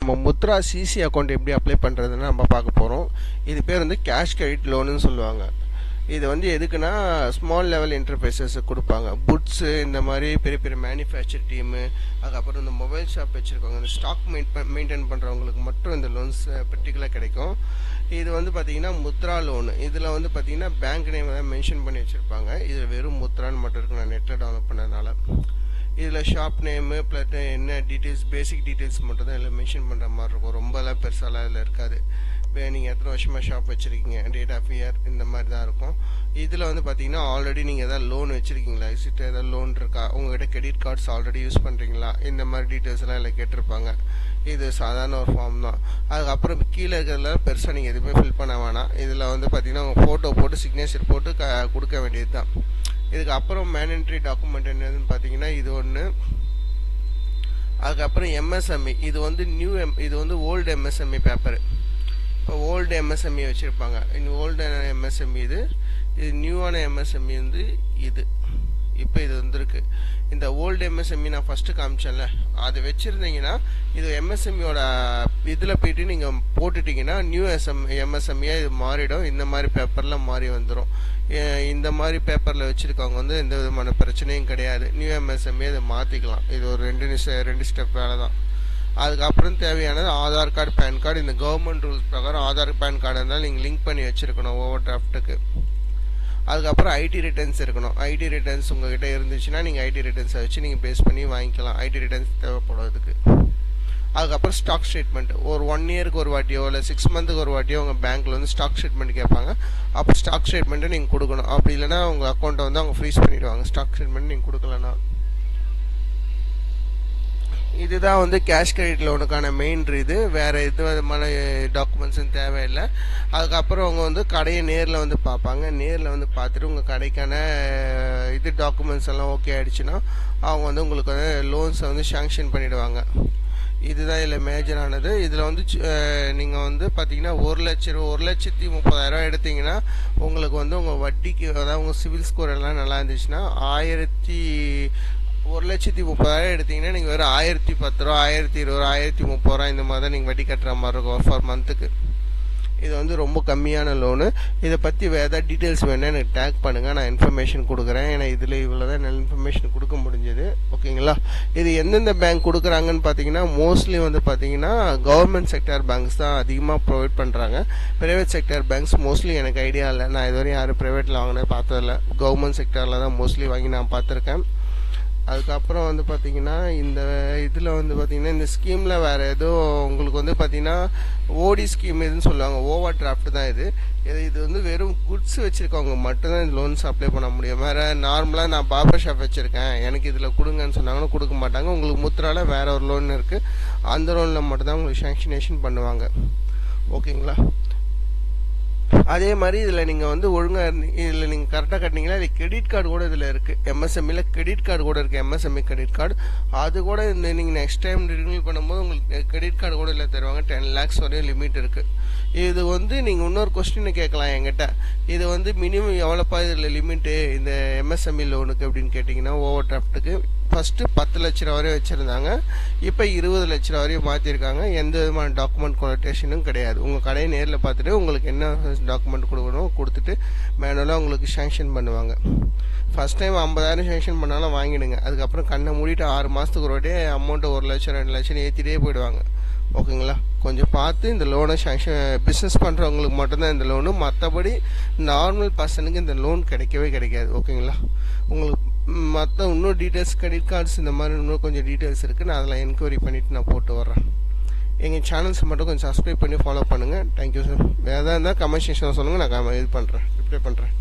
நம்ம Mudra CC account எப்படி apply பண்ணுறதுன்னு நம்ம பார்க்க போகிறோம். இது பேர் வந்து கேஷ் கிரெடிட் லோனுன்னு சொல்லுவாங்க. இது வந்து எதுக்குன்னா ஸ்மால் லெவல் என்டர்பிரைசஸ் கொடுப்பாங்க. புட்ஸு இந்த மாதிரி பெரிய பெரிய மேனுஃபேக்சர் டீமு, அதுக்கப்புறம் இந்த மொபைல் ஷாப் வச்சுருக்கவங்க, இந்த ஸ்டாக் மெயின்டைன் பண்ணுறவங்களுக்கு மட்டும் இந்த லோன்ஸ் பர்டிகுலர் கிடைக்கும். இது வந்து பார்த்திங்கன்னா முத்ரா லோனு. இதில் வந்து பார்த்திங்கன்னா பேங்க் நேம் தான் மென்ஷன் பண்ணி வச்சுருப்பாங்க. இதில் வெறும் முத்ரான்னு மட்டும் இருக்கு, நான் நெட்டில் டவுன்லோட் பண்ணதுனால. இதில் ஷாப் நேமு ப்ளஸ் என்ன டீட்டெயில்ஸ், பேசிக் டீட்டெயில்ஸ் மட்டும் தான் இதில் மென்ஷன் பண்ணுற மாதிரி இருக்கும். ரொம்பலாம் பெருசாலாம் இதில் இருக்காது. நீங்கள் எத்தனை வருஷமாக ஷாப் வச்சுருக்கீங்க, டேட் ஆஃப் இயர், இந்த மாதிரி தான் இருக்கும். இதில் வந்து பார்த்தீங்கன்னா ஆல்ரெடி நீங்கள் எதாவது லோன் வச்சுருக்கீங்களா, விசிட்டு எதாவது லோன் இருக்கா, உங்கள்கிட்ட கிரெடிட் கார்ட்ஸ் ஆல்ரெடி யூஸ் பண்ணுறீங்களா, இந்த மாதிரி டீட்டெயில்ஸ் எல்லாம் இதில் கேட்டிருப்பாங்க. இது சாதாரண ஒரு ஃபார்ம் தான். அதுக்கப்புறம் கீழே இருக்கிறதுல பெருசாக நீங்கள் எதுவுமே ஃபில் பண்ண வேணாம். இதில் வந்து பார்த்தீங்கன்னா உங்கள் ஃபோட்டோ போட்டு சிக்னேச்சர் போட்டு கொடுக்க வேண்டியது தான். இதுக்கு அப்புறம் மேண்டேட்டரி டாக்குமெண்ட் என்னதுன்னு பார்த்தீங்கன்னா இது ஒன்று. அதுக்கப்புறம் எம்எஸ்எம்இ, இது வந்து இது வந்து ஓல்டு எம்எஸ்எம்இ பேப்பர். இப்போ ஓல்டு எம்எஸ்எம்இ வச்சுருப்பாங்க. இன்னும் ஓல்டு எம்எஸ்எம்இ இது நியூவான எம்எஸ்எம்இ வந்து இது இப்போ இது வந்துருக்கு. இந்த ஓல்டு எம்எஸ்எம்இ நான் ஃபஸ்ட்டு காமிச்சேன்ல, அது வச்சுருந்தீங்கன்னா இது எம்எஸ்எம்இயோட இதில் போய்ட்டு நீங்கள் போட்டுட்டிங்கன்னா நியூ எம்எஸ்எம்இயாக இது மாறிடும். இந்த மாதிரி பேப்பரில் மாறி வந்துடும். இந்த மாதிரி பேப்பரில் வச்சுருக்கவங்க வந்து எந்த விதமான பிரச்சனையும் கிடையாது. நியூ எம்எஸ்எம்இ அதை மாற்றிக்கலாம். இது ஒரு ரெண்டு ஸ்டெப் வேலை தான். அதுக்கப்புறம் தேவையானது ஆதார் கார்டு, பேன் கார்டு. இந்த கவர்மெண்ட் ரூல்ஸ் பிரகாரம் ஆதார் பேன் கார்டு இருந்தால் நீங்கள் லிங்க் பண்ணி வச்சுருக்கணும் ஓவர் டிராஃப்ட்டுக்கு. அதுக்கப்புறம் ஐடி ரிட்டர்ன்ஸ் இருக்கணும். ஐடி ரிட்டர்ன்ஸ் உங்கள்கிட்ட இருந்துச்சுன்னா நீங்கள் ஐடி ரிட்டர்ன்ஸை வச்சு நீங்கள் பேஸ் பண்ணி வாங்கிக்கலாம். ஐடி ரிட்டர்ன்ஸ் தேவைப்படுறதுக்கு. அதுக்கப்புறம் ஸ்டாக் ஸ்டேட்மெண்ட் ஒரு 1 இயருக்கு ஒரு வாட்டியோ இல்லை 6 மந்த்துக்கு ஒரு வாட்டியோ உங்கள் பேங்க்கில் வந்து ஸ்டாக் ஸ்டேட்மெண்ட் கேட்பாங்க. அப்போ ஸ்டாக் ஸ்டேட்மெண்ட்டை நீங்கள் கொடுக்கணும். அப்படி இல்லைனா உங்கள் அக்கௌண்ட்டை வந்து அவங்க ஃப்ரீஸ் பண்ணிவிடுவாங்க ஸ்டாக் ஸ்டேட்மெண்ட் நீங்கள் கொடுக்கலன்னா. இதுதான் வந்து கேஷ் கிரெடிட் லோனுக்கான மெயின் இது. வேறு எது விதமான டாக்குமெண்ட்ஸும் தேவையில்லை. அதுக்கப்புறம் அவங்க வந்து கடையை நேரில் வந்து பார்ப்பாங்க. நேரில் வந்து பார்த்துட்டு உங்கள் கடைக்கான இது டாக்குமெண்ட்ஸ் எல்லாம் ஓகே ஆகிடுச்சுன்னா அவங்க வந்து உங்களுக்கு வந்து லோன்ஸை வந்து சாங்ஷன் பண்ணிவிடுவாங்க. இதுதான் இதில் மேஜரானது. இதில் வந்து நீங்கள் வந்து பார்த்தீங்கன்னா 1,30,000 எடுத்தீங்கன்னா உங்களுக்கு வந்து உங்கள் வட்டிக்கு, அதாவது உங்கள் சிவில் ஸ்கோர் எல்லாம் நல்லா இருந்துச்சுன்னா 1,30,000 எடுத்தீங்கன்னா நீங்கள் வெறும் 1,010 ரூபா, 1,020 ரூபா, 1,030 ரூபா இந்த மாதிரி தான் நீங்கள் வட்டி கட்டுற மாதிரி இருக்கும் ஃபார் மந்த்துக்கு. இது வந்து ரொம்ப கம்மியான லோனு. இதை பற்றி வேறு ஏதாவது டீட்டெயில்ஸ் வேணால் எனக்கு டேக் பண்ணுங்கள், நான் இன்ஃபர்மேஷன் கொடுக்குறேன். ஏன்னா இதில் இவ்வளோ தான் நல்ல இன்ஃபர்மேஷன் கொடுக்க முடிஞ்சது. ஓகேங்களா? இது எந்தெந்த பேங்க் கொடுக்குறாங்கன்னு பார்த்தீங்கன்னா மோஸ்ட்லி வந்து பார்த்தீங்கன்னா கவர்மெண்ட் செக்டார் பேங்க்ஸ் தான் அதிகமாக ப்ரொவைட் பண்ணுறாங்க. ப்ரைவேட் செக்டார் பேங்க்ஸ் மோஸ்ட்லி எனக்கு ஐடியா இல்லை. நான் இதுவரையும் யாரும் ப்ரைவேட்டில் வாங்கினது பார்த்ததில்ல. கவர்மெண்ட் செக்டாரில் தான் மோஸ்ட்லி வாங்கி நான் பார்த்துருக்கேன். அதுக்கப்புறம் வந்து பார்த்திங்கன்னா இந்த இதில் வந்து பார்த்திங்கன்னா இந்த ஸ்கீமில் வேறு எதுவும் உங்களுக்கு வந்து பார்த்திங்கன்னா ஓடி ஸ்கீம் எதுன்னு சொல்லுவாங்க. ஓவர் டிராஃப்ட் தான் இது வந்து வெறும் குட்ஸ் வச்சுருக்கவங்க மட்டும்தான் இந்த லோன்ஸ் அப்ளை பண்ண முடியும். வேறு நார்மலாக நான் பார்பர் ஷாப் வச்சுருக்கேன் எனக்கு இதில் கொடுங்கன்னு சொன்னாங்கன்னா கொடுக்க மாட்டாங்க. உங்களுக்கு முத்ராவில் வேறு ஒரு லோன் இருக்குது. அந்த லோனில் மட்டும்தான் உங்களுக்கு சாங்ஷனேஷன் பண்ணுவாங்க. ஓகேங்களா? அதே மாதிரி இதில் நீங்கள் வந்து ஒழுங்காக இதில் நீங்கள் கரெக்டாக கட்டினீங்கன்னா இது கிரெடிட் கார்டு கூட இதில் இருக்குது. எம்எஸ்எம்இயில் கிரெடிட் கார்டு கூட இருக்குது. எம்எஸ்எம்இ கிரெடிட் கார்டு அது கூட இந்த நீங்கள் நெக்ஸ்ட் டைம் ரினியூவல் பண்ணும்போது உங்களுக்கு கிரெடிட் கார்டு கூட இல்லை தருவாங்க. 10 lakhs வரையும் லிமிட் இருக்குது. இது வந்து நீங்கள் இன்னொரு கொஸ்டின் கேட்கலாம் என்கிட்ட, இது வந்து மினிமம் எவ்வளோப்பா இதில் லிமிட்டு இந்த எம்எஸ்எம்இ லோனுக்கு அப்படின்னு கேட்டிங்கன்னா ஓவர் டிராஃப்ட்டுக்கு ஃபஸ்ட்டு 10 லட்ச ரூபா வரையும் வச்சுருந்தாங்க. இப்போ 20 லட்ச ரூபா வரையும் மாற்றிருக்காங்க. எந்த விதமான டாக்குமெண்ட் கொலட்டேஷனும் கிடையாது. உங்கள் கடையை நேரில் பார்த்துட்டு உங்களுக்கு என்ன டாக்குமெண்ட் கொடுக்கணும் கொடுத்துட்டு மேனுவலாக உங்களுக்கு சாங்ஷன் பண்ணுவாங்க. ஃபஸ்ட் டைம் 50,000 சாங்ஷன் பண்ணாலும் வாங்கிடுங்க. அதுக்கப்புறம் கண்ணை மூடிட்டு 6 மாதத்துக்கு ஒரு வாட்டியே அமௌண்ட்டு 1 லட்சம் 2 லட்சம் ஏற்றிட்டே போயிடுவாங்க. ஓகேங்களா? கொஞ்சம் பார்த்து இந்த லோனை சாங்ஷன். பிஸ்னஸ் பண்ணுறவங்களுக்கு மட்டும்தான் இந்த லோனு, மற்றபடி நார்மல் பர்சனுக்கு இந்த லோன் கிடைக்கவே கிடைக்காது. ஓகேங்களா? உங்களுக்கு மற்ற இன்னும் டீட்டெயில்ஸ் கிரெடிட் கார்ட்ஸ் இந்த மாதிரி இன்னும் கொஞ்சம் டீட்டெயில்ஸ் இருக்குது. நான் அதில் என்கொயரி பண்ணிவிட்டு நான் போட்டு வர்றேன். எங்கள் சேனல்ஸை மட்டும் கொஞ்சம் சப்ஸ்கிரைப் பண்ணி ஃபாலோ பண்ணுங்கள். Thank you sir. வேறு எதாவது இருந்தால் கமெண்ட் செக்ஷனில் சொல்லுங்கள், நான் இது பண்ணுறேன், ரிப்ளை பண்ணுறேன்.